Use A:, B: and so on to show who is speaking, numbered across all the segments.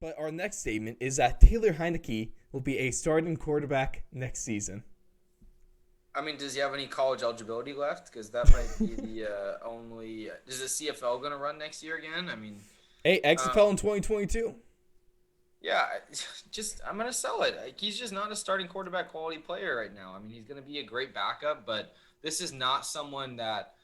A: But our next statement is that Taylor Heineke will be a starting quarterback next season.
B: I mean, does he have any college eligibility left? Because that might be the only. Is the CFL going to run next year again? I mean,
A: Hey, XFL
B: um,
A: in 2022.
B: yeah, just I'm going to sell it. Like, he's just not a starting quarterback quality player right now. I mean, he's going to be a great backup, but this is not someone that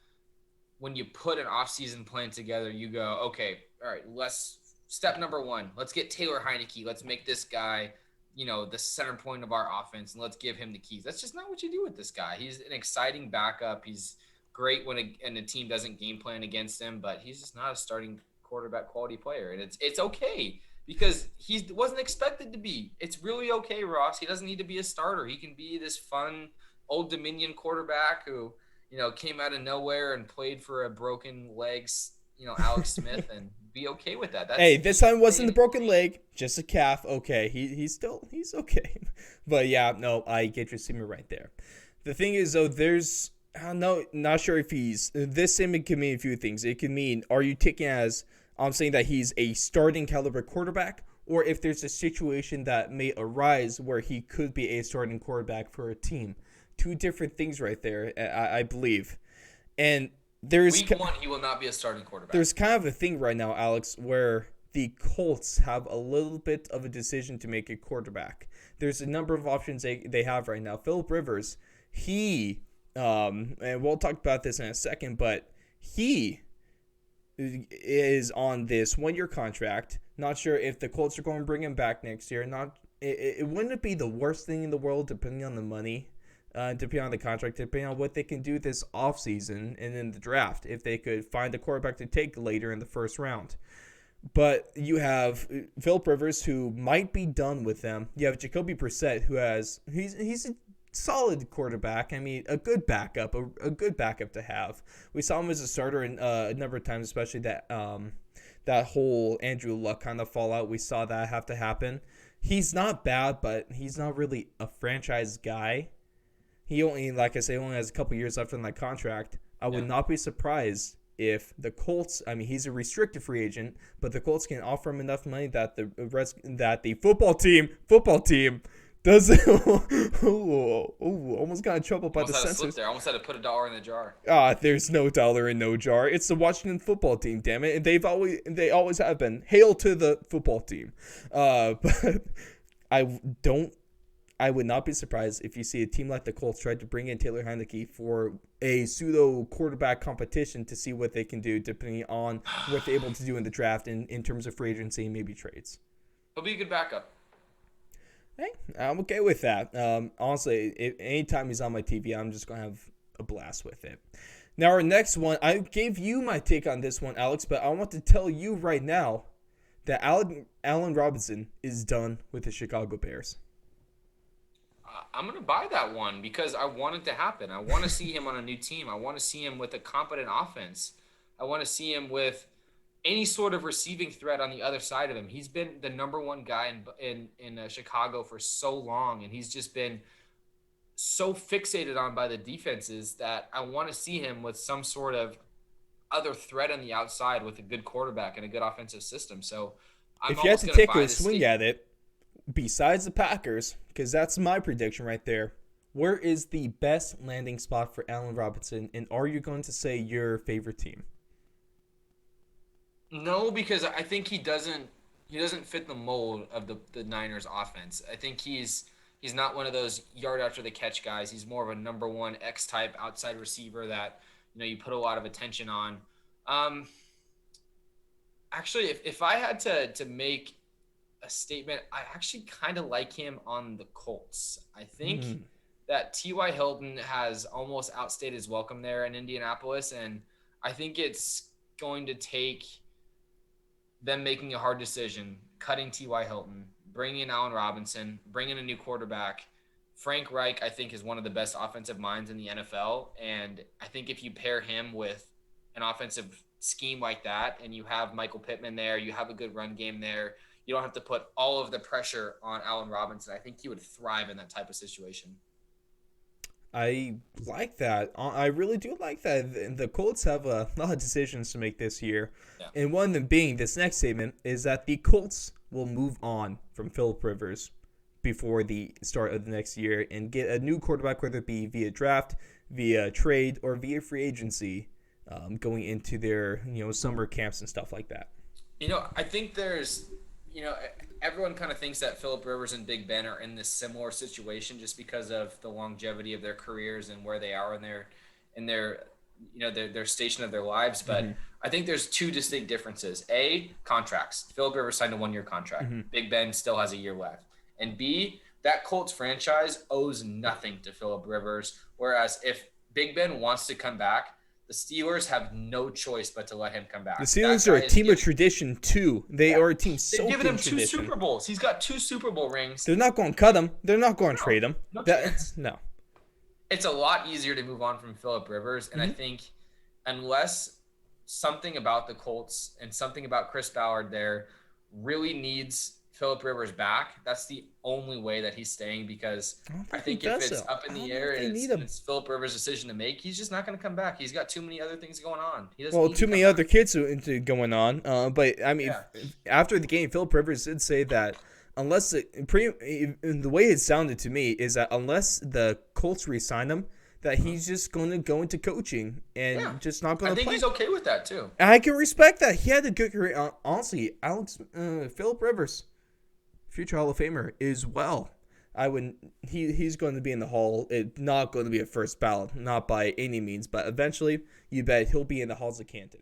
B: when you put an offseason plan together, you go, okay, all right, let's step number one, let's get Taylor Heineke. Let's make this guy, the center point of our offense, and let's give him the keys. That's just not what you do with this guy. He's an exciting backup. He's great when a team doesn't game plan against him, but he's just not a starting quarterback quality player, and it's okay because he wasn't expected to be. It's really okay, Ross. He doesn't need to be a starter. He can be this fun Old Dominion quarterback who came out of nowhere and played for a broken legs, Alex Smith, and be okay with that.
A: Hey,
B: That's
A: this
B: he's
A: time it wasn't the
B: playing
A: broken
B: great.
A: leg, just a calf. Okay, he's okay. But yeah, no, I get your statement right there. The thing is though, there's I don't know, not sure if he's this statement can mean a few things. It can mean are you taking as I'm saying that he's a starting caliber quarterback, or if there's a situation that may arise where he could be a starting quarterback for a team. Two different things right there, I believe. And there's
B: Week one, he will not be a starting quarterback.
A: there's kind of a thing right now, Alex, where the Colts have a little bit of a decision to make a quarterback. There's a number of options they have right now. Philip Rivers, he, and we'll talk about this in a second, but he is on this 1 year contract. Not sure if the Colts are going to bring him back next year. Not, it wouldn't be the worst thing in the world depending on the money, depending on the contract, depending on what they can do this offseason and in the draft, if they could find a quarterback to take later in the first round. But you have Philip Rivers, who might be done with them. You have Jacoby Brissett, who he's a solid quarterback. I mean, a good backup, a good backup to have. We saw him as a starter in, a number of times, especially that whole Andrew Luck kind of fallout. We saw that have to happen. He's not bad, but he's not really a franchise guy. He only, like I say, only has a couple years left on that contract. I would
B: Yeah.
A: not be surprised if the Colts. I mean, he's a restricted free agent, but the Colts can offer him enough money that the football team doesn't. Almost got in trouble by the
B: Almost had a slip
A: censors.
B: there. Almost had to put a dollar in the jar.
A: There's no dollar in no jar. It's the Washington football team, damn it, and they always have been. Hail to the football team. But I don't I would not be surprised if you see a team like the Colts try to bring in Taylor Heineke for a pseudo quarterback competition to see what they can do, depending on what they're able to do in the draft in terms of free agency and maybe trades.
B: He'll be a good backup.
A: Hey, I'm okay with that. Honestly, anytime he's on my TV, I'm just going to have a blast with it. Now, our next one, I gave you my take on this one, Alex, but I want to tell you right now that Allen Robinson is done with the Chicago Bears.
B: I'm going to buy that one because I want it to happen. I want to see him on a new team. I want to see him with a competent offense. I want to see him with any sort of receiving threat on the other side of him. He's been the number one guy in Chicago for so long, and he's just been so fixated on by the defenses that I want to see him with some sort of other threat on the outside with a good quarterback and a good offensive system. So I'm
A: If you had
B: almost
A: to
B: going to
A: take
B: buy
A: a
B: this
A: swing
B: statement.
A: at it, besides the Packers, because that's my prediction right there, where is the best landing spot for Allen Robinson, and are you going to say your favorite team?
B: No, because I think he doesn't fit the mold of the Niners offense. I think he's not one of those yard after the catch guys. He's more of a number one X type outside receiver that you put a lot of attention on. Um, Actually, if I had to make a statement, I actually kind of like him on the Colts. I think
A: Hmm.
B: that T.Y. Hilton has almost outstayed his welcome there in Indianapolis, and I think it's going to take them making a hard decision, cutting T.Y. Hilton, bringing in Allen Robinson, bringing in a new quarterback. Frank Reich, I think, is one of the best offensive minds in the NFL. And I think if you pair him with an offensive scheme like that and you have Michael Pittman there, you have a good run game there, you don't have to put all of the pressure on Allen Robinson. I think he would thrive in that type of situation.
A: I like that. I really do like that. The Colts have a lot of decisions to make this year.
B: Yeah.
A: And one of them being this next statement is that the Colts will move on from Philip Rivers before the start of the next year and get a new quarterback, whether it be via draft, via trade, or via free agency, going into their summer camps and stuff like that.
B: I think there's, everyone kind of thinks that Philip Rivers and Big Ben are in this similar situation just because of the longevity of their careers and where they are in their station of their lives. But I think there's two distinct differences. A, contracts. Philip Rivers signed a 1-year contract. Big Ben still has a year left. And B, that Colts franchise owes nothing to Philip Rivers. Whereas if Big Ben wants to come back, the Steelers have no choice but to let him come back.
A: The Steelers are a team of tradition, too. They are a team so
B: They've given him
A: tradition.
B: 2 Super Bowls. He's got 2 Super Bowl rings.
A: They're not going to cut him. They're not going to trade him.
B: No chance.
A: No.
B: It's a lot easier to move on from Philip Rivers. And I think unless something about the Colts and something about Chris Ballard there really needs Philip Rivers back, that's the only way that he's staying, because I think if it's up in the air and it's Philip Rivers' decision to make, he's just not going to come back. He's got too many other things going on.
A: Too many other kids going on. But, I mean, after the game, Philip Rivers did say that unless the way it sounded to me is that unless the Colts re-sign him, that he's just going to go into coaching and just not going to play.
B: I think he's okay with that, too.
A: I can respect that. He had a good career. Honestly, Philip Rivers, future Hall of Famer as well. He's going to be in the Hall. It's not going to be a first ballot, not by any means, but eventually you bet he'll be in the halls of Canton.